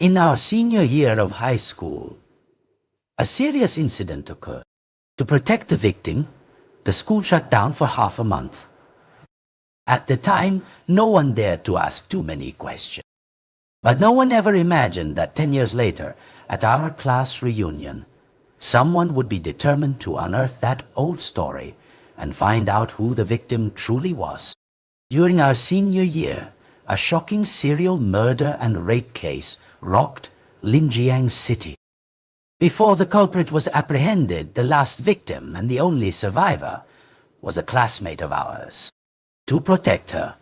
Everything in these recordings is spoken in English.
In our senior year of high school, a serious incident occurred. To protect the victim, the school shut down for half a month. At the time, no one dared to ask too many questions. But no one ever imagined that 10 years later, at our class reunion, someone would be determined to unearth that old story and find out who the victim truly was. During our senior year, a shocking serial murder and rape case rocked Linjiang City. Before the culprit was apprehended, the last victim and the only survivor was a classmate of ours. To protect her,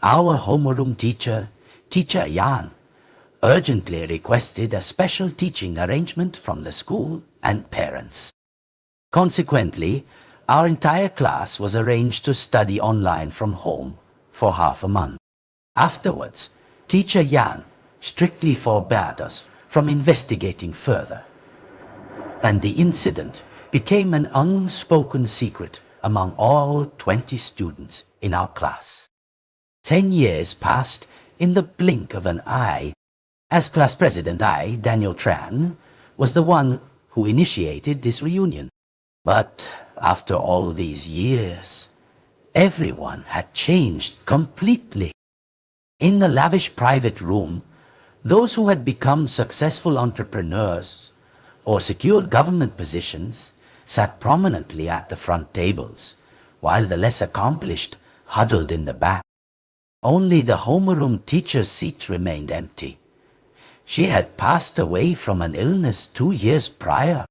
our homeroom teacher, Teacher Yan, urgently requested a special teaching arrangement from the school and parents. Consequently, our entire class was arranged to study online from home for half a month. Afterwards, Teacher Yan strictly forbade us from investigating further, and the incident became an unspoken secret among all 20 students in our class. 10 years passed in the blink of an eye. As class president, I, Daniel Tran, was the one who initiated this reunion. But after all these years, everyone had changed completely. In the lavish private room, those who had become successful entrepreneurs or secured government positions sat prominently at the front tables, while the less accomplished huddled in the back. Only the homeroom teacher's seat remained empty. She had passed away from an illness 2 years prior.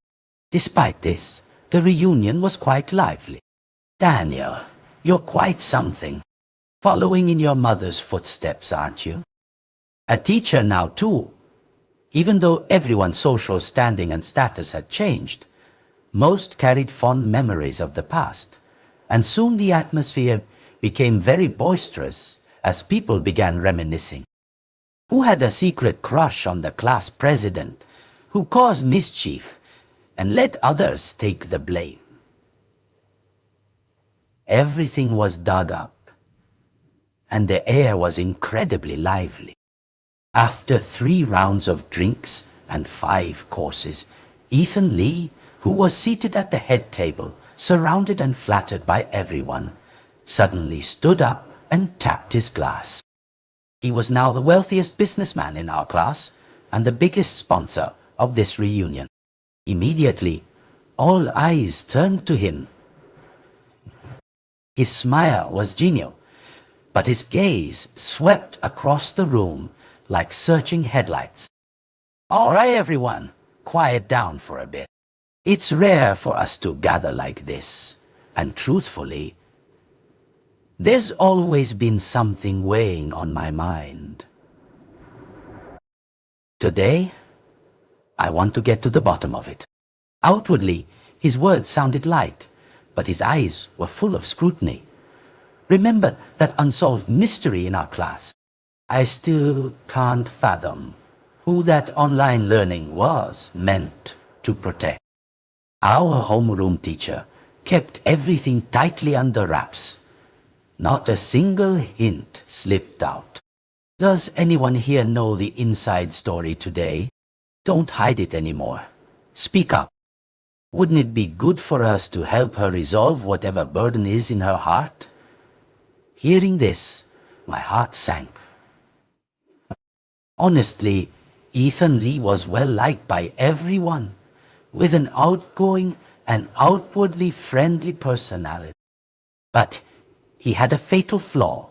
Despite this, the reunion was quite lively. Daniel, you're quite something. Following in your mother's footsteps, aren't you? A teacher now too. Even though everyone's social standing and status had changed, most carried fond memories of the past, and soon the atmosphere became very boisterous as people began reminiscing. Who had a secret crush on the class president, who caused mischief and let others take the blame? Everything was dug up, and the air was incredibly lively. After 3 rounds of drinks and 5 courses, Ethan Lee, who was seated at the head table, surrounded and flattered by everyone, suddenly stood up and tapped his glass. He was now the wealthiest businessman in our class and the biggest sponsor of this reunion. Immediately, all eyes turned to him. His smile was genial, but his gaze swept across the room like searching headlights. All right, everyone, quiet down for a bit. It's rare for us to gather like this, and truthfully, there's always been something weighing on my mind. Today, I want to get to the bottom of it. Outwardly, his words sounded light, but his eyes were full of scrutiny. Remember that unsolved mystery in our class? I still can't fathom who that online learning was meant to protect. Our homeroom teacher kept everything tightly under wraps. Not a single hint slipped out. Does anyone here know the inside story today? Don't hide it anymore. Speak up. Wouldn't it be good for us to help her resolve whatever burden is in her heart? Hearing this, my heart sank. Honestly, Ethan Lee was well liked by everyone, with an outgoing and outwardly friendly personality. But he had a fatal flaw: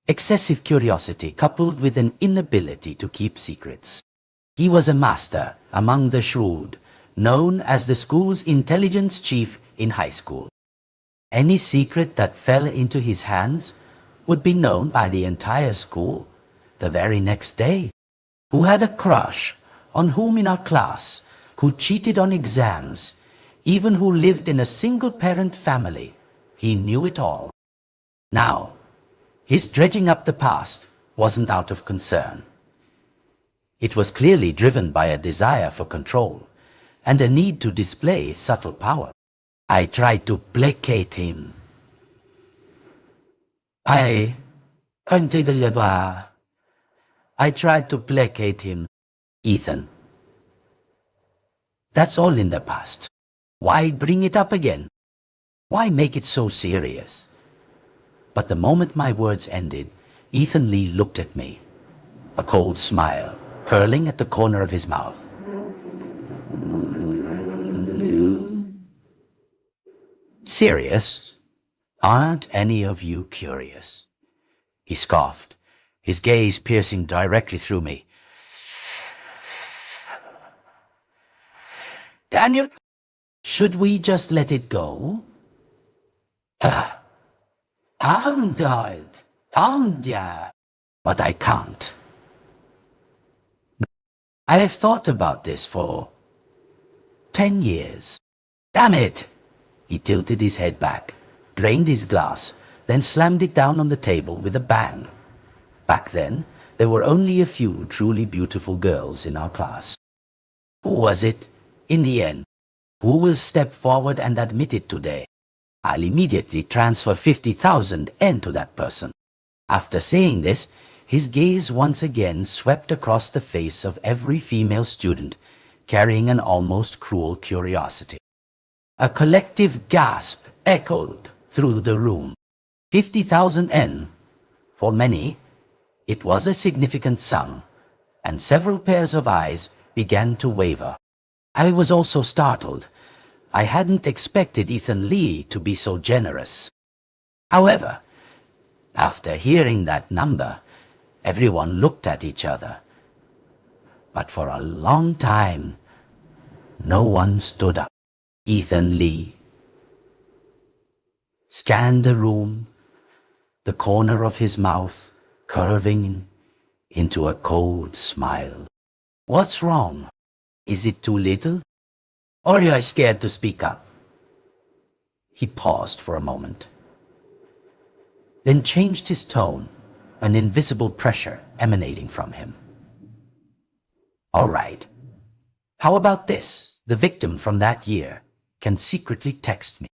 excessive curiosity coupled with an inability to keep secrets. He was a master among the shrewd, known as the school's intelligence chief in high school. Any secret that fell into his hands would be known by the entire school the very next day. Who had a crush on whom in our class, who cheated on exams, even who lived in a single-parent family. He knew it all. Now, his dredging up the past wasn't out of concern. It was clearly driven by a desire for control and a need to display subtle power. I tried to placate him. I tried to placate him Ethan, that's all in the past. Why bring it up again? Why make it so serious? But the moment my words ended, Ethan Lee looked at me, a cold smile curling at the corner of his mouth. Serious? Aren't any of you curious? He scoffed, his gaze piercing directly through me. Daniel, should we just let it go? I'm tired. But I can't. I have thought about this for 10 years. Damn it! He tilted his head back, drained his glass, then slammed it down on the table with a bang. Back then, there were only a few truly beautiful girls in our class. Who was it, in the end? Who will step forward and admit it today? I'll immediately transfer 50,000 N to that person. After saying this, his gaze once again swept across the face of every female student, carrying an almost cruel curiosity. A collective gasp echoed through the room. 50,000 N. For many, it was a significant sum, and several pairs of eyes began to waver. I was also startled. I hadn't expected Ethan Lee to be so generous. However, after hearing that number, everyone looked at each other. But for a long time, no one stood up. Ethan Lee scanned the room, the corner of his mouth curving into a cold smile. What's wrong? Is it too little? Or you are scared to speak up? He paused for a moment, then changed his tone, an invisible pressure emanating from him. All right. How about this? The victim from that year can secretly text me.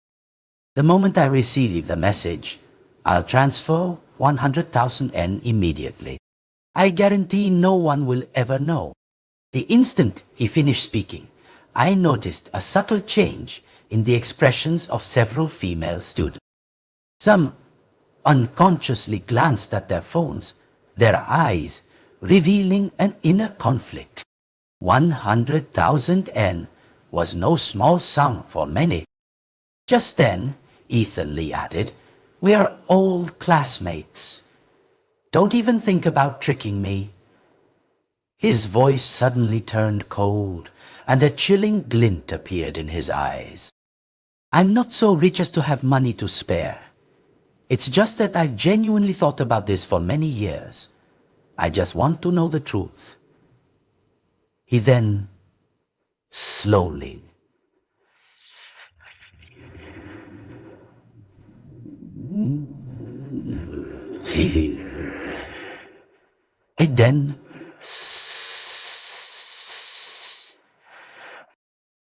The moment I receive the message, I'll transfer 100,000 N immediately. I guarantee no one will ever know. The instant he finished speaking, I noticed a subtle change in the expressions of several female students. Some unconsciously glanced at their phones, their eyes revealing an inner conflict. 100,000 N was no small sum for many. Just then, Ethan Lee added, "We are old classmates. Don't even think about tricking me." His voice suddenly turned cold, and a chilling glint appeared in his eyes. "I'm not so rich as to have money to spare. It's just that I've genuinely thought about this for many years. I just want to know the truth." He then slowly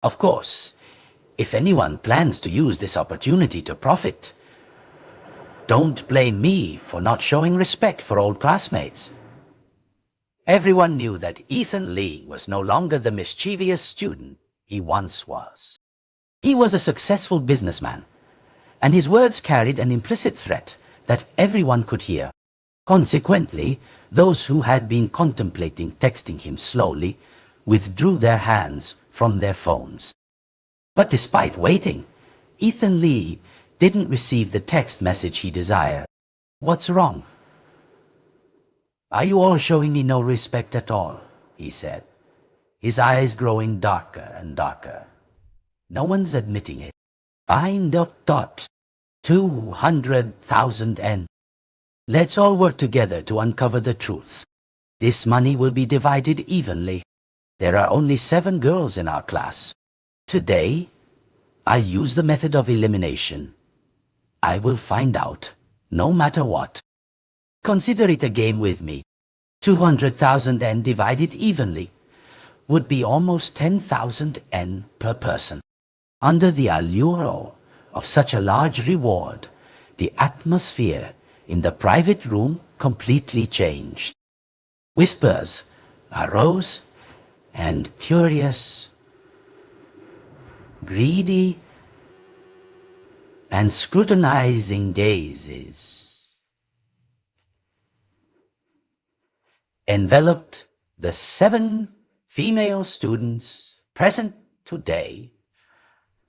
Of course, if anyone plans to use this opportunity to profit, don't blame me for not showing respect for old classmates. Everyone knew that Ethan Lee was no longer the mischievous student he once was. He was a successful businessman, and his words carried an implicit threat that everyone could hear. Consequently, those who had been contemplating texting him slowly withdrew their hands from their phones. But despite waiting, Ethan Lee didn't receive the text message he desired. "What's wrong? Are you all showing me no respect at all?" he said, his eyes growing darker and darker. "No one's admitting it. Fine. 200,000 N. Let's all work together to uncover the truth. This money will be divided evenly. There are only 7 girls in our class. Today, I'll use the method of elimination. I will find out, no matter what. Consider it a game with me. 200,000 N divided evenly would be almost 10,000 N per person. Under the allure of such a large reward, the atmosphere in the private room completely changed. Whispers arose, and curious, greedy, and scrutinizing gazes enveloped the 7 female students present today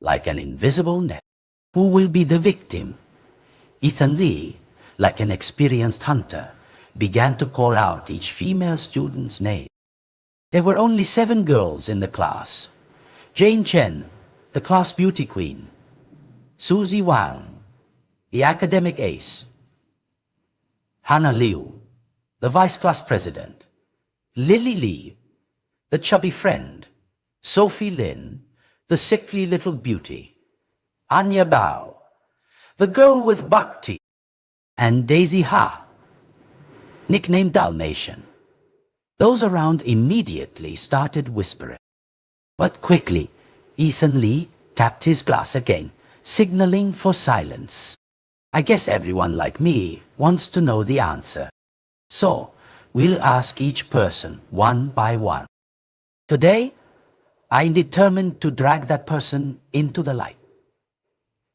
like an invisible net. Who will be the victim? Ethan Lee, like an experienced hunter, began to call out each female student's name. There were only 7 girls in the class. Jane Chen, the class beauty queen. Susie Wang, the academic ace. Hannah Liu, the vice class president. Lily Lee, the chubby friend. Sophie Lin, the sickly little beauty. Anya Bao, the girl with buck teeth. And Daisy Ha, nicknamed Dalmatian. Those around immediately started whispering. But quickly, Ethan Lee tapped his glass again, signaling for silence. I guess everyone like me wants to know the answer. So, we'll ask each person one by one. Today, I determined to drag that person into the light.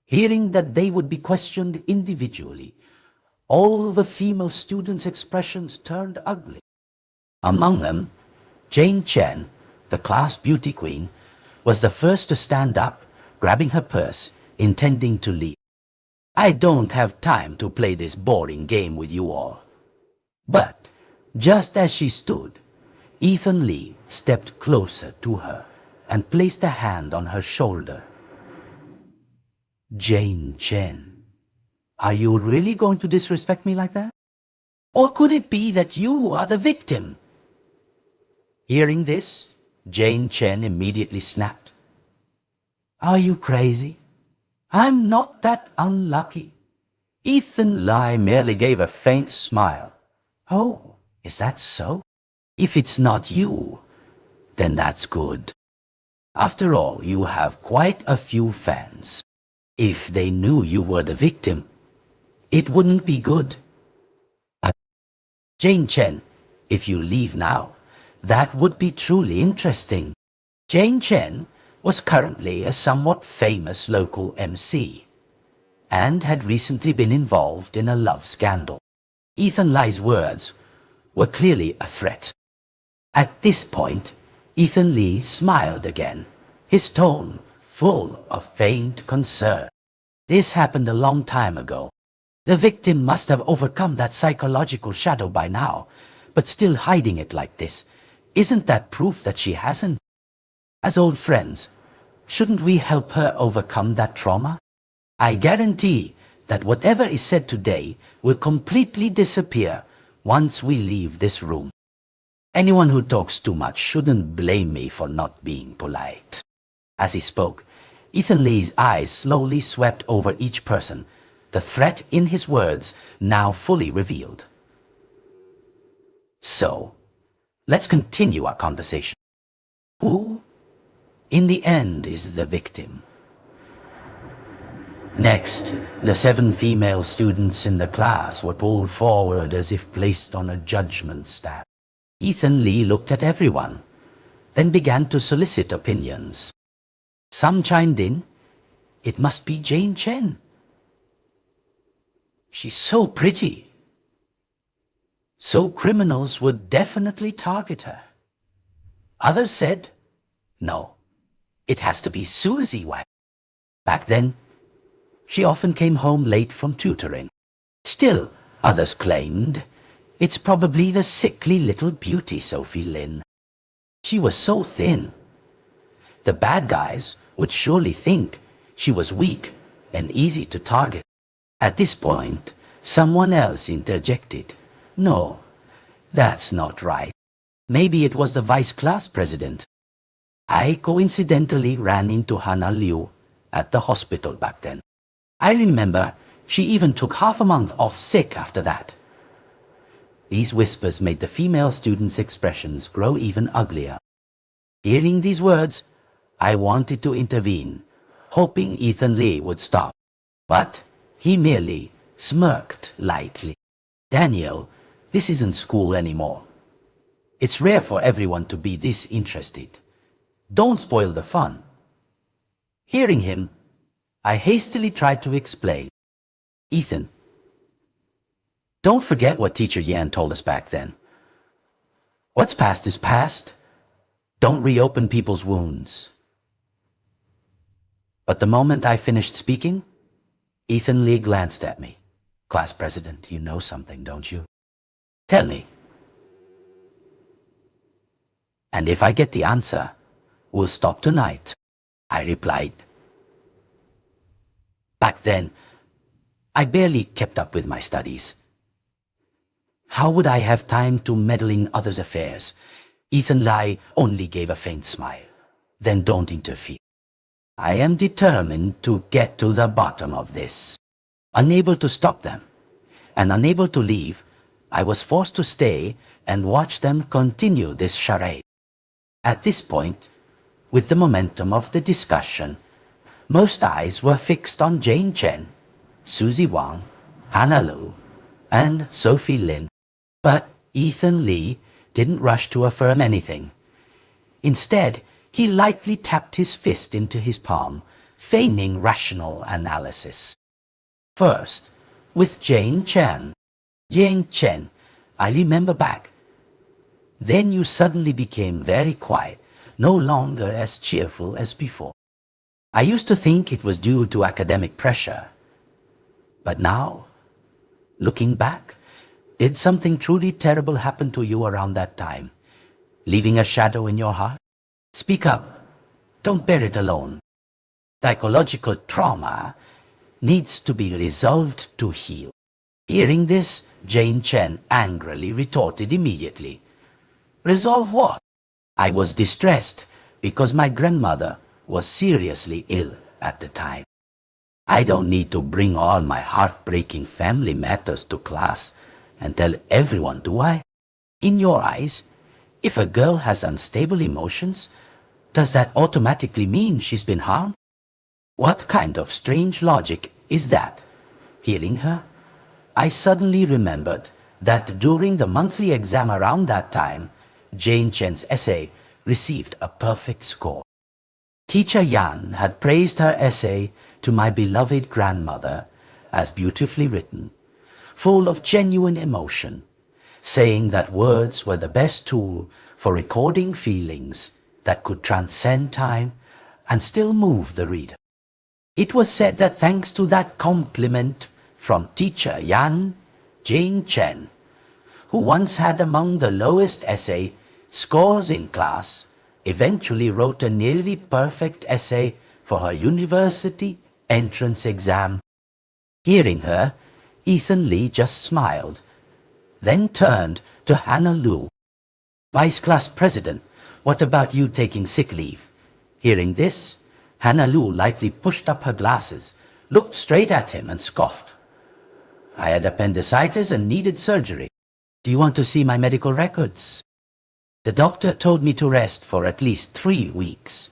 Hearing that they would be questioned individually, all the female students' expressions turned ugly. Among them, Jane Chen, the class beauty queen, was the first to stand up, grabbing her purse, intending to leave. I don't have time to play this boring game with you all. But, just as she stood, Ethan Lee stepped closer to her and placed a hand on her shoulder. Jane Chen, are you really going to disrespect me like that? Or could it be that you are the victim? Hearing this, Jane Chen immediately snapped. Are you crazy? I'm not that unlucky. Ethan Lee merely gave a faint smile. Oh, is that so? If it's not you, then that's good. After all, you have quite a few fans. If they knew you were the victim, it wouldn't be good. Jane Chen, if you leave now, that would be truly interesting. Jane Chen was currently a somewhat famous local MC and had recently been involved in a love scandal. Ethan Lee's words were clearly a threat. At this point, Ethan Lee smiled again, his tone full of feigned concern. This happened a long time ago. The victim must have overcome that psychological shadow by now, but still hiding it like this. Isn't that proof that she hasn't? As old friends, shouldn't we help her overcome that trauma? I guarantee that whatever is said today will completely disappear once we leave this room. Anyone who talks too much shouldn't blame me for not being polite. As he spoke, Ethan Lee's eyes slowly swept over each person, the threat in his words now fully revealed. So, let's continue our conversation. Who, in the end, is the victim? Next, the 7 female students in the class were pulled forward as if placed on a judgment stand. Ethan Lee looked at everyone, then began to solicit opinions. Some chimed in, it must be Jane Chen. She's so pretty. So criminals would definitely target her. Others said, no, it has to be Susie Wang. Back then, she often came home late from tutoring. Still, others claimed, it's probably the sickly little beauty Sophie Lin. She was so thin. The bad guys would surely think she was weak and easy to target. At this point, someone else interjected. No, that's not right. Maybe it was the vice class president. I coincidentally ran into Hannah Liu at the hospital back then. I remember she even took half a month off sick after that. These whispers made the female students' expressions grow even uglier. Hearing these words, I wanted to intervene, hoping Ethan Lee would stop. But he merely smirked lightly. Daniel, this isn't school anymore. It's rare for everyone to be this interested. Don't spoil the fun. Hearing him, I hastily tried to explain. Ethan, don't forget what Teacher Yan told us back then. What's past is past. Don't reopen people's wounds. But the moment I finished speaking, Ethan Lee glanced at me. Class president, you know something, don't you? Tell me. And if I get the answer, we'll stop tonight, I replied. Back then, I barely kept up with my studies. How would I have time to meddle in others' affairs? Ethan Lee only gave a faint smile. Then don't interfere. I am determined to get to the bottom of this. Unable to stop them, and unable to leave, I was forced to stay and watch them continue this charade. At this point, with the momentum of the discussion, most eyes were fixed on Jane Chen, Susie Wang, Hannah Lu, and Sophie Lin. But Ethan Lee didn't rush to affirm anything. Instead, he lightly tapped his fist into his palm, feigning rational analysis. First, with Jane Chen. Jane Chen, I remember back. Then you suddenly became very quiet, no longer as cheerful as before. I used to think it was due to academic pressure. But now, looking back, did something truly terrible happen to you around that time, leaving a shadow in your heart? Speak up. Don't bear it alone. Psychological trauma needs to be resolved to heal. Hearing this, Jane Chen angrily retorted immediately. Resolve what? I was distressed because my grandmother was seriously ill at the time. I don't need to bring all my heartbreaking family matters to class and tell everyone, do I? In your eyes, if a girl has unstable emotions, does that automatically mean she's been harmed? What kind of strange logic is that? Hearing her, I suddenly remembered that during the monthly exam around that time, Jane Chen's essay received a perfect score. Teacher Yan had praised her essay to my beloved grandmother as beautifully written, full of genuine emotion, saying that words were the best tool for recording feelings that could transcend time and still move the reader. It was said that thanks to that compliment from Teacher Yan, Jane Chen, who once had among the lowest essay scores in class, eventually wrote a nearly perfect essay for her university entrance exam. Hearing her, Ethan Lee just smiled, then turned to Hannah Lu. Vice Class President, what about you taking sick leave? Hearing this, Hannah Lu lightly pushed up her glasses, looked straight at him and scoffed. I had appendicitis and needed surgery. Do you want to see my medical records? The doctor told me to rest for at least 3 weeks,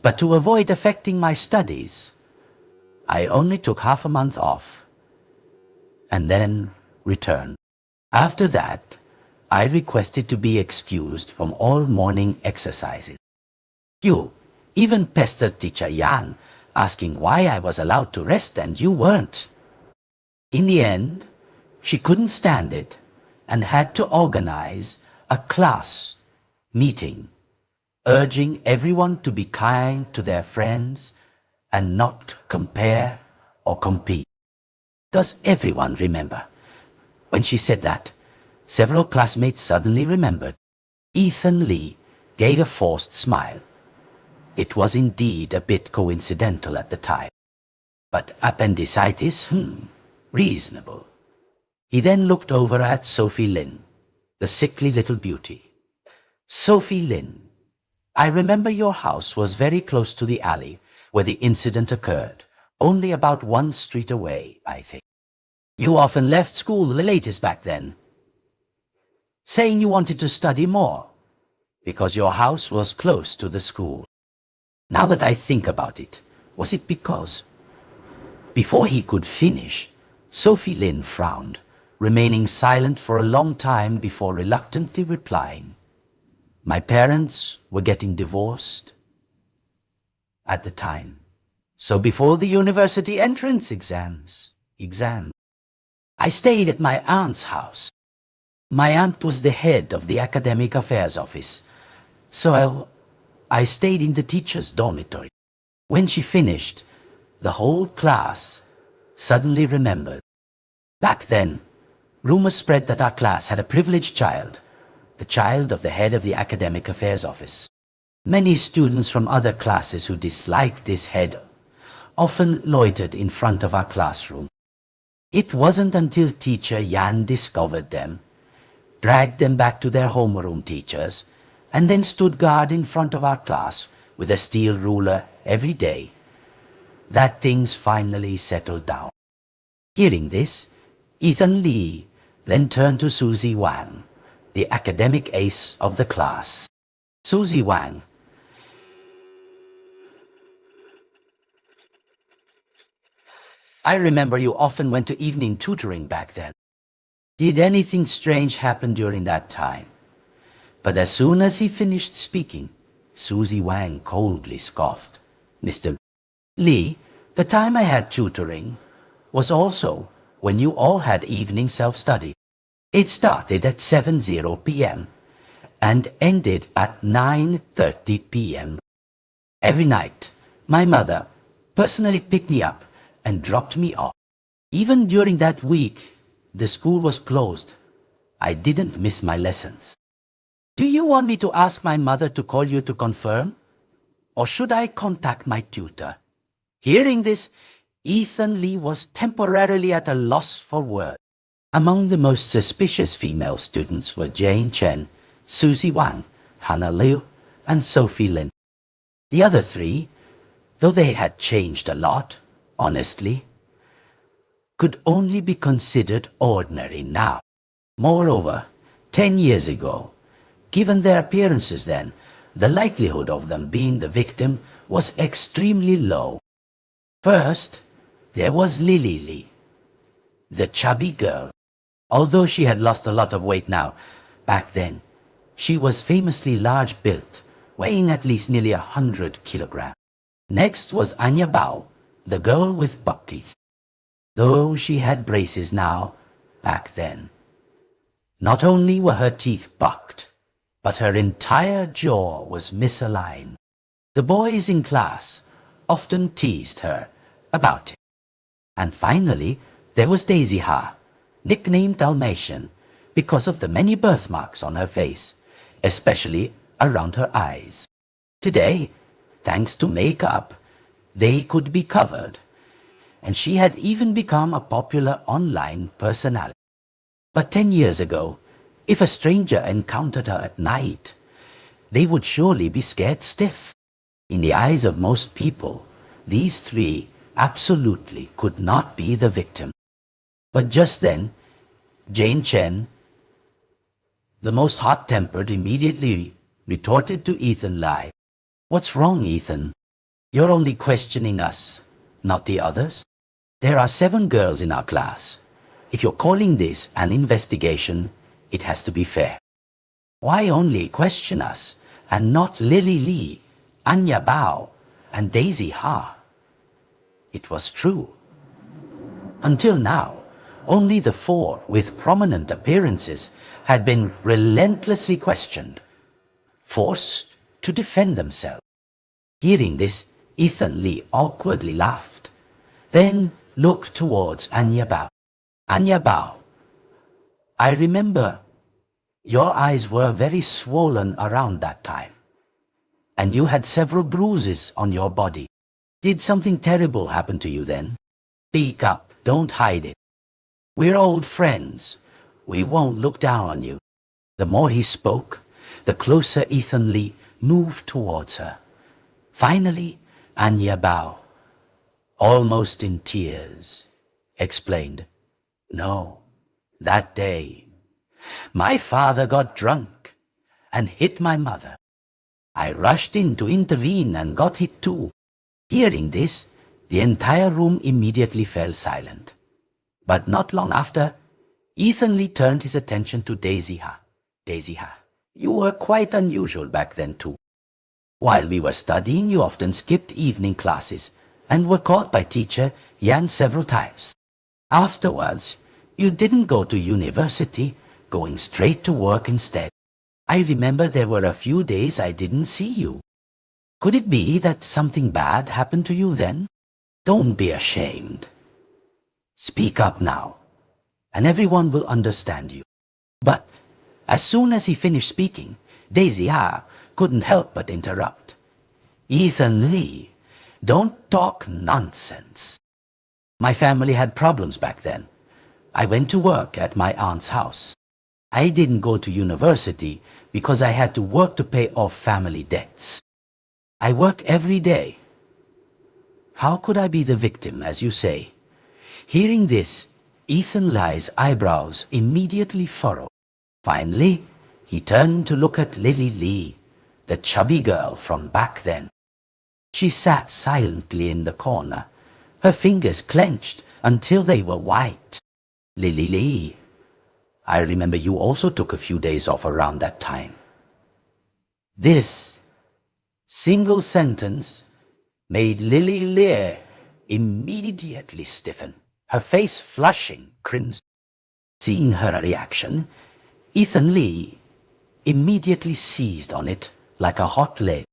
but to avoid affecting my studies, I only took half a month off and then returned. After that, I requested to be excused from all morning exercises. You even pestered Teacher Yan, asking why I was allowed to rest and you weren't. In the end, she couldn't stand it and had to organize a class meeting, urging everyone to be kind to their friends and not compare or compete. Does everyone remember? When she said that, several classmates suddenly remembered. Ethan Lee gave a forced smile. It was indeed a bit coincidental at the time. But appendicitis, reasonable. He then looked over at Sophie Lin, the sickly little beauty. Sophie Lin, I remember your house was very close to the alley where the incident occurred, only about 1 street away, I think. You often left school the latest back then, saying you wanted to study more, because your house was close to the school. Now that I think about it, was it because? Before he could finish, Sophie Lin frowned, remaining silent for a long time before reluctantly replying. My parents were getting divorced at the time. So before the university entrance exam, I stayed at my aunt's house. My aunt was the head of the academic affairs office, so I stayed in the teacher's dormitory. When she finished, the whole class suddenly remembered. Back then, rumors spread that our class had a privileged child, the child of the head of the academic affairs office. Many students from other classes who disliked this head often loitered in front of our classroom. It wasn't until teacher Yan discovered them, dragged them back to their homeroom teachers, and then stood guard in front of our class with a steel ruler every day, that things finally settled down. Hearing this, Ethan Lee then turned to Susie Wang, the academic ace of the class. Susie Wang, I remember you often went to evening tutoring back then. Did anything strange happen during that time? But as soon as he finished speaking, Susie Wang coldly scoffed. Mr. Lee, the time I had tutoring was also when you all had evening self-study. It started at 7:00 p.m. and ended at 9:30 p.m. Every night, my mother personally picked me up and dropped me off. Even during that week, the school was closed. I didn't miss my lessons. Do you want me to ask my mother to call you to confirm? Or should I contact my tutor? Hearing this, Ethan Lee was temporarily at a loss for words. Among the most suspicious female students were Jane Chen, Susie Wang, Hannah Liu, and Sophie Lin. The other three, though they had changed a lot, honestly, could only be considered ordinary now. Moreover, 10 years ago, given their appearances then, the likelihood of them being the victim was extremely low. First, there was Lily Lee, the chubby girl. Although she had lost a lot of weight now, back then, she was famously large-built, weighing at least nearly 100 kilograms. Next was Anya Bao, the girl with buck teeth. Though she had braces now, back then, not only were her teeth bucked, but her entire jaw was misaligned. The boys in class often teased her about it. And finally, there was Daisy Ha, nicknamed Dalmatian because of the many birthmarks on her face, especially around her eyes. Today, thanks to makeup, they could be covered, and she had even become a popular online personality. But 10 years ago, if a stranger encountered her at night, they would surely be scared stiff. In the eyes of most people, these three absolutely could not be the victim. But just then, Jane Chen, the most hot-tempered, immediately retorted to Ethan Lee, "What's wrong, Ethan? You're only questioning us, not the others. There are 7 girls in our class. If you're calling this an investigation, it has to be fair. Why only question us and not Lily Lee, Anya Bao, and Daisy Ha?" It was true. Until now, only the 4 with prominent appearances had been relentlessly questioned, forced to defend themselves. Hearing this, Ethan Lee awkwardly laughed, then looked towards Anya Bao. "Anya Bao, I remember your eyes were very swollen around that time, and you had several bruises on your body. Did something terrible happen to you then? Speak up, don't hide it. We're old friends. We won't look down on you." The more he spoke, the closer Ethan Lee moved towards her. Finally, Anya Bao, almost in tears, explained, "No, that day, my father got drunk and hit my mother. I rushed in to intervene and got hit too." Hearing this, the entire room immediately fell silent. But not long after, Ethan Lee turned his attention to Daisy Ha. "Daisy Ha, You were quite unusual back then too. While we were studying, you often skipped evening classes and were caught by teacher Yan several times. Afterwards, you didn't go to university, going straight to work instead. I remember there were a few days I didn't see you. Could it be that something bad happened to you then? Don't be ashamed. Speak up now, and everyone will understand you. But as soon as he finished speaking, Daisy couldn't help but interrupt. Ethan Lee, don't talk nonsense. My family had problems back then. I went to work at my aunt's house. I didn't go to university because I had to work to pay off family debts. I work every day. How could I be the victim, as you say? Hearing this, Ethan Lee's eyebrows immediately furrowed. Finally, he turned to look at Lily Lee, the chubby girl from back then. She sat silently in the corner, her fingers clenched until they were white. Lily Lee, I remember you also took a few days off around that time. This single sentence made Lily Lee immediately stiffen, her face flushing crimson. Seeing her reaction, Ethan Lee immediately seized on it like a hot lead.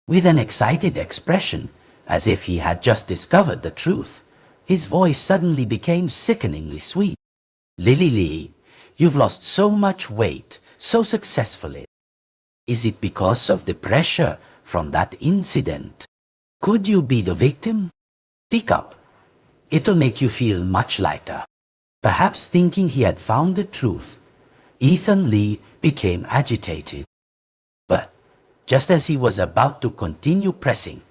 With an excited expression, as if he had just discovered the truth, his voice suddenly became sickeningly sweet. Lily Lee, you've lost so much weight so successfully. Is it because of the pressure from that incident? Could you be the victim? Speak up. It'll make you feel much lighter. Perhaps thinking he had found the truth, Ethan Lee became agitated. But just as he was about to continue pressing,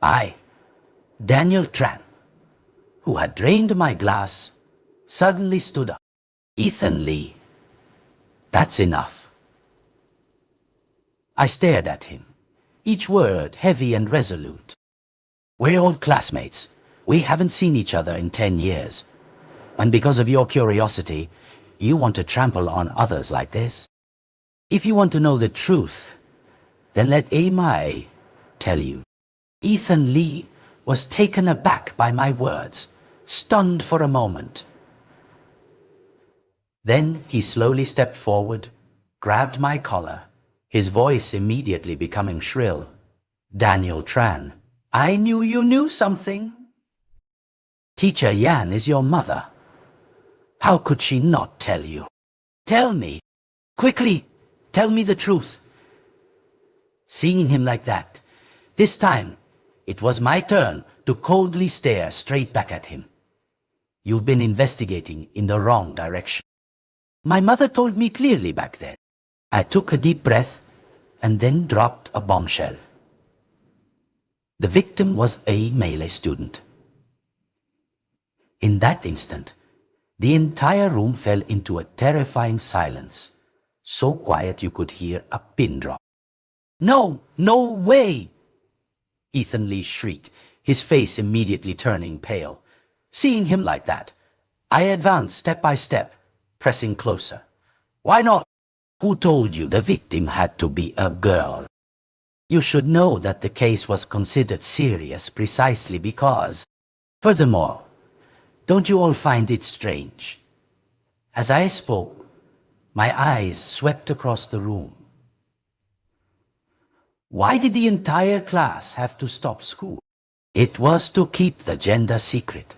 I, Daniel Tran, who had drained my glass, suddenly stood up. Ethan Lee, that's enough. I stared at him, each word heavy and resolute. We're old classmates. We haven't seen each other in 10 years. And because of your curiosity, you want to trample on others like this? If you want to know the truth, then let Amai tell you. Ethan Lee was taken aback by my words, stunned for a moment. Then he slowly stepped forward, grabbed my collar, his voice immediately becoming shrill. Daniel Tran, I knew you knew something. Teacher Yan is your mother. How could she not tell you? Tell me. Quickly, tell me the truth. Seeing him like that, this time it was my turn to coldly stare straight back at him. You've been investigating in the wrong direction. My mother told me clearly back then. I took a deep breath and then dropped a bombshell. The victim was a Malay student. In that instant, the entire room fell into a terrifying silence, so quiet you could hear a pin drop. No, no way! Ethan Lee shrieked, his face immediately turning pale. Seeing him like that, I advanced step by step, pressing closer. Why not? Who told you the victim had to be a girl? You should know that the case was considered serious precisely because... Furthermore, don't you all find it strange? As I spoke, my eyes swept across the room. Why did the entire class have to stop school? It was to keep the gender secret.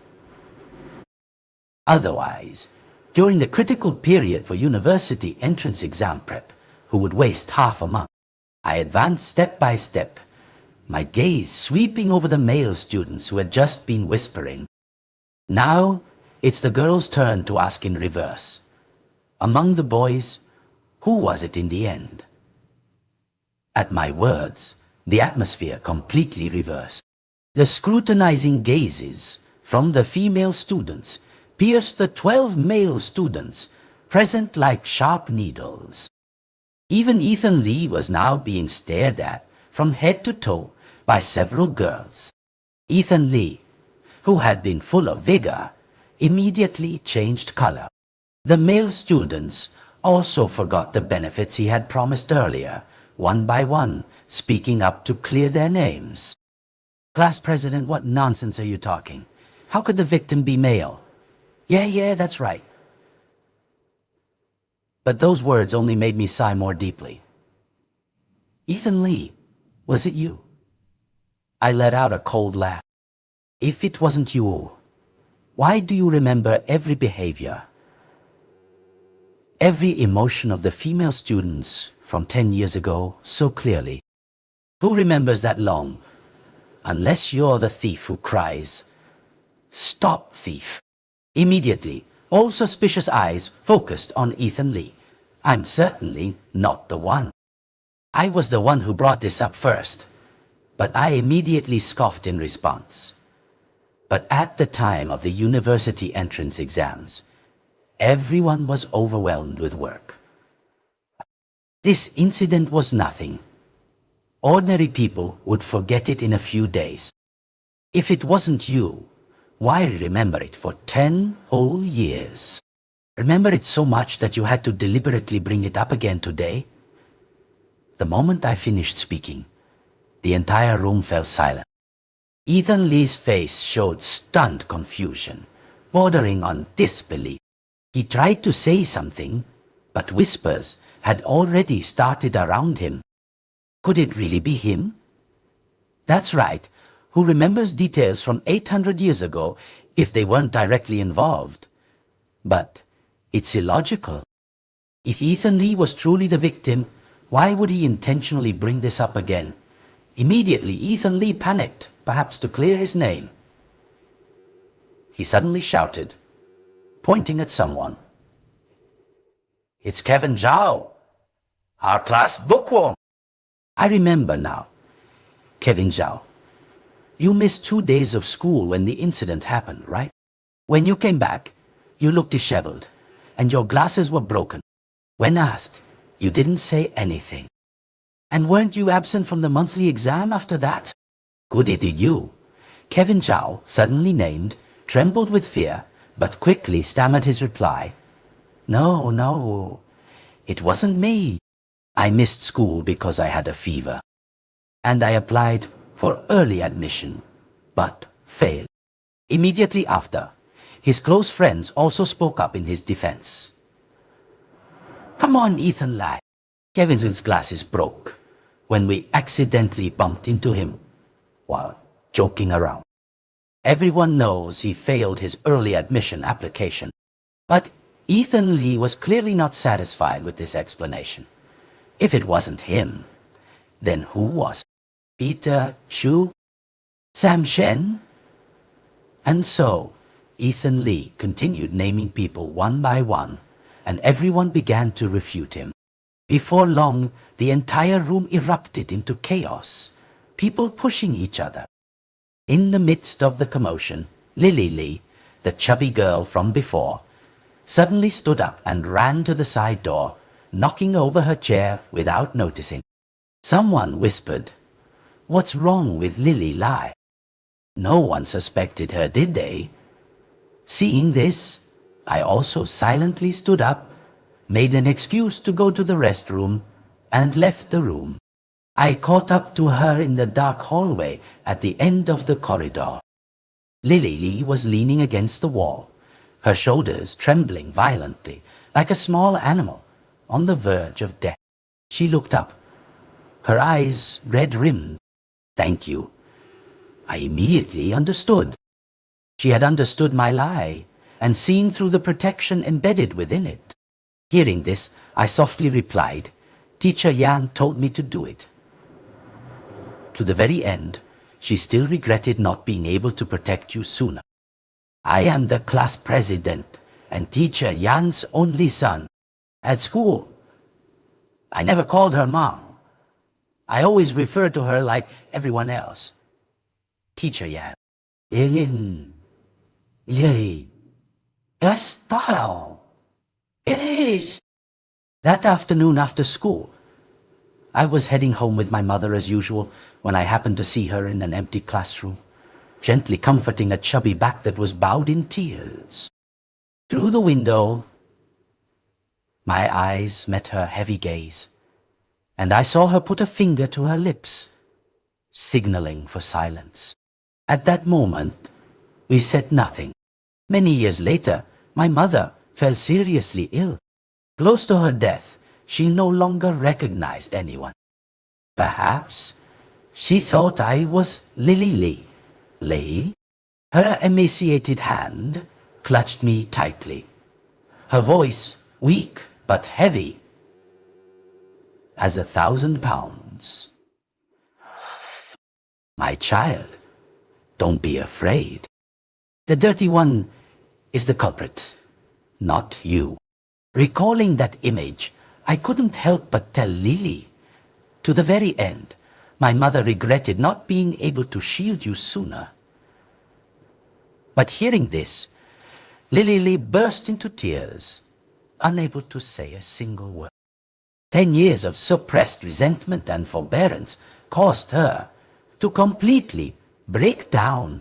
Otherwise, during the critical period for university entrance exam prep, who would waste half a month, I advanced step by step, my gaze sweeping over the male students who had just been whispering. Now, it's the girls' turn to ask in reverse. Among the boys, who was it in the end? At my words, the atmosphere completely reversed. The scrutinizing gazes from the female students pierced the 12 male students, present like sharp needles. Even Ethan Lee was now being stared at from head to toe by several girls. Ethan Lee, who had been full of vigor, immediately changed color. The male students also forgot the benefits he had promised earlier, one by one, speaking up to clear their names. Class president, what nonsense are you talking? How could the victim be male? Yeah, that's right. But those words only made me sigh more deeply. Ethan Lee, was it you? I let out a cold laugh. If it wasn't you, why do you remember every behavior, every emotion of the female students from 10 years ago so clearly? Who remembers that long? Unless you're the thief who cries, "Stop, thief!" Immediately, all suspicious eyes focused on Ethan Lee. I'm certainly not the one. I was the one who brought this up first, but I immediately scoffed in response. But at the time of the university entrance exams, everyone was overwhelmed with work. This incident was nothing. Ordinary people would forget it in a few days. If it wasn't you, why remember it for 10 whole years? Remember it so much that you had to deliberately bring it up again today? The moment I finished speaking, the entire room fell silent. Ethan Lee's face showed stunned confusion, bordering on disbelief. He tried to say something, but whispers had already started around him. Could it really be him? That's right. Who remembers details from 800 years ago if they weren't directly involved? But it's illogical. If Ethan Lee was truly the victim, why would he intentionally bring this up again? Immediately, Ethan Lee panicked, perhaps to clear his name. He suddenly shouted, pointing at someone. "It's Kevin Zhao, our class bookworm." I remember now. Kevin Zhao, you missed 2 days of school when the incident happened, right? When you came back, you looked disheveled, and your glasses were broken. When asked, you didn't say anything. And weren't you absent from the monthly exam after that? Goody did you. Kevin Zhao, suddenly named, trembled with fear, but quickly stammered his reply. No, it wasn't me. I missed school because I had a fever. And I applied for early admission, but failed. Immediately after, his close friends also spoke up in his defense. Come on, Ethan Lee. Kevin's glasses broke when we accidentally bumped into him while joking around. Everyone knows he failed his early admission application, but Ethan Lee was clearly not satisfied with this explanation. If it wasn't him, then who was it? Peter Chu? Sam Shen? And so, Ethan Lee continued naming people one by one, and everyone began to refute him. Before long, the entire room erupted into chaos, people pushing each other. In the midst of the commotion, Lily Lee, the chubby girl from before, suddenly stood up and ran to the side door, knocking over her chair without noticing. Someone whispered, "What's wrong with Lily Lee?" No one suspected her, did they? Seeing this, I also silently stood up, made an excuse to go to the restroom, and left the room. I caught up to her in the dark hallway at the end of the corridor. Lily Lee was leaning against the wall, her shoulders trembling violently, like a small animal on the verge of death. She looked up, her eyes red-rimmed. Thank you. I immediately understood. She had understood my lie and seen through the protection embedded within it. Hearing this, I softly replied, "Teacher Yan told me to do it." To the very end, she still regretted not being able to protect you sooner. I am the class president and Teacher Yan's only son. At school, I never called her mom. I always referred to her like everyone else. Teacher Yan. Yay. A style. It is. That afternoon after school, I was heading home with my mother as usual when I happened to see her in an empty classroom, gently comforting a chubby back that was bowed in tears. Through the window, My eyes met her heavy gaze, and I saw her put a finger to her lips, signaling for silence. At that moment, we said nothing. Many years later, my mother fell seriously ill. Close to her death, she no longer recognized anyone. Perhaps she thought I was Lily Lee. Lee? Her emaciated hand clutched me tightly. Her voice weak but heavy as 1,000 pounds. My child, don't be afraid. The dirty one is the culprit, not you. Recalling that image, I couldn't help but tell Lily. To the very end, my mother regretted not being able to shield you sooner. But hearing this, Lily Lee burst into tears, unable to say a single word. 10 years of suppressed resentment and forbearance caused her to completely break down.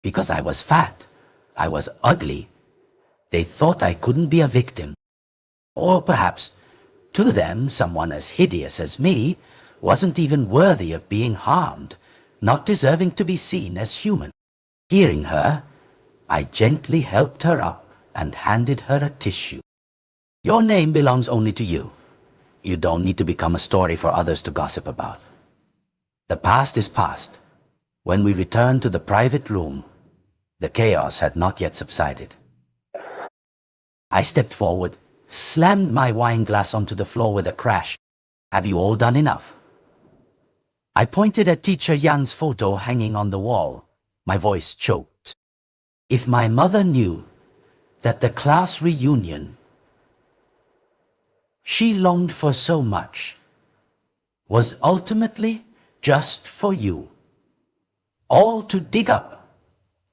Because I was fat, I was ugly. They thought I couldn't be a victim. Or perhaps, to them, someone as hideous as me wasn't even worthy of being harmed, not deserving to be seen as human. Hearing her, I gently helped her up and handed her a tissue. Your name belongs only to you. You don't need to become a story for others to gossip about. The past is past. When we returned to the private room, the chaos had not yet subsided. I stepped forward, slammed my wine glass onto the floor with a crash. Have you all done enough? I pointed at Teacher Jan's photo hanging on the wall. My voice choked. If my mother knew that the class reunion she longed for so much was ultimately just for you, all to dig up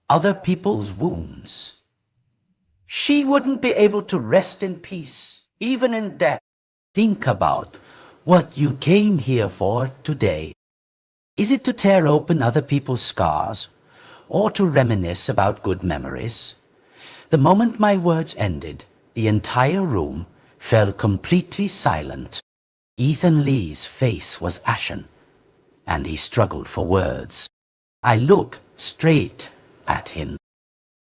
other people's wounds, she wouldn't be able to rest in peace, even in death. Think about what you came here for today. Is it to tear open other people's scars, or to reminisce about good memories? The moment my words ended, the entire room fell completely silent. Ethan Lee's face was ashen, and he struggled for words. I looked straight at him.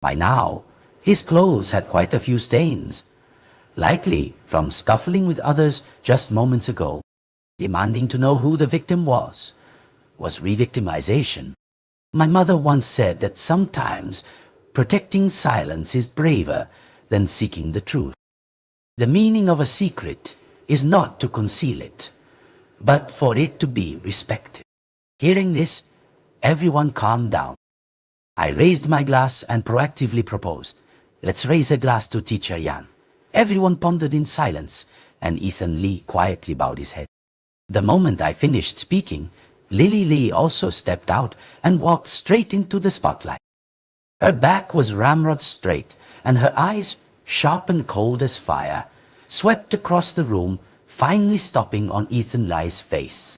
By now, his clothes had quite a few stains, likely from scuffling with others just moments ago. Demanding to know who the victim was re-victimization. My mother once said that sometimes protecting silence is braver than seeking the truth. The meaning of a secret is not to conceal it, but for it to be respected. Hearing this, everyone calmed down. I raised my glass and proactively proposed, let's raise a glass to Teacher Jan. Everyone pondered in silence, and Ethan Lee quietly bowed his head. The moment I finished speaking, Lily Lee also stepped out and walked straight into the spotlight. Her back was ramrod straight, and her eyes, sharp and cold as fire, swept across the room, finally stopping on Ethan Lee's face.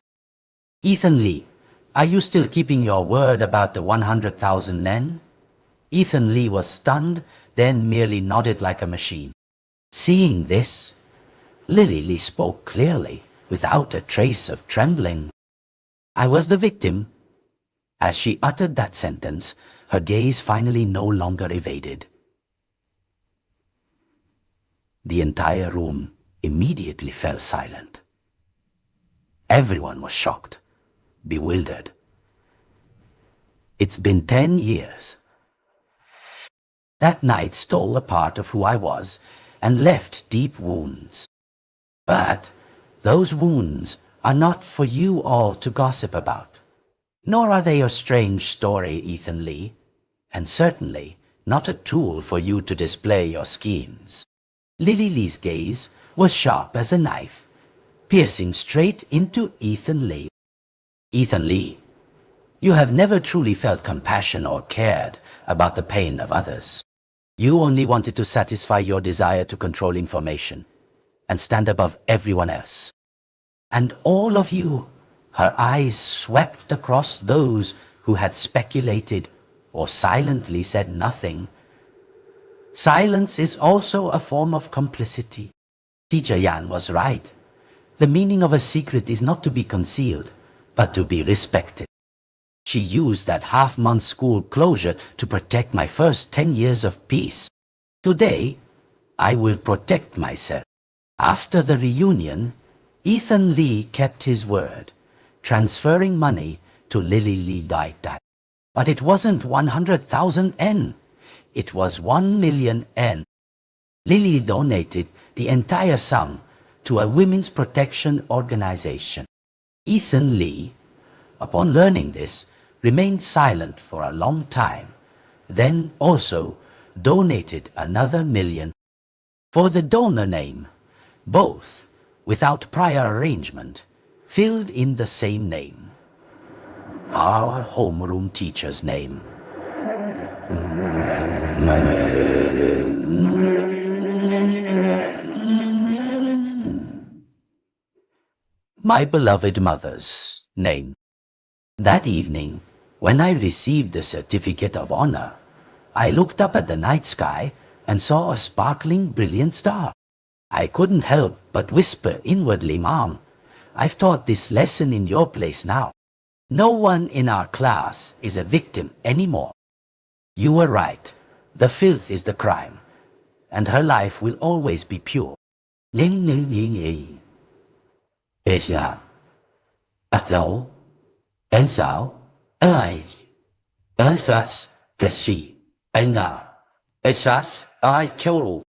Ethan Lee, are you still keeping your word about the 100,000 nen? Ethan Lee was stunned, then merely nodded like a machine. Seeing this, Lily Lee spoke clearly, without a trace of trembling. I was the victim. As she uttered that sentence, her gaze finally no longer evaded. The entire room immediately fell silent. Everyone was shocked, bewildered. It's been 10 years. That night stole a part of who I was and left deep wounds. But those wounds are not for you all to gossip about. Nor are they a strange story, Ethan Lee, and certainly not a tool for you to display your schemes. Lily Lee's gaze was sharp as a knife, piercing straight into Ethan Lee. Ethan Lee, you have never truly felt compassion or cared about the pain of others. You only wanted to satisfy your desire to control information and stand above everyone else. And all of you, her eyes swept across those who had speculated or silently said nothing. Silence is also a form of complicity. Teacher Yan was right. The meaning of a secret is not to be concealed, but to be respected. She used that half-month school closure to protect my first 10 years of peace. Today, I will protect myself. After the reunion, Ethan Lee kept his word, transferring money to Lily Lee Dai Dai. But it wasn't 100,000 N. It was 1 million N. Lily donated the entire sum to a women's protection organization. Ethan Lee, upon learning this, remained silent for a long time, then also donated another million. For the donor name, both, without prior arrangement, filled in the same name. Our homeroom teacher's name. My beloved mother's name. That evening, when I received the certificate of honor, I looked up at the night sky and saw a sparkling, brilliant star. I couldn't help but whisper inwardly, Mom, I've taught this lesson in your place now. No one in our class is a victim anymore. You were right. The filth is the crime, and her life will always be pure. Asia, at all, and so, I, and thus, the sea, and now, it's us, I told.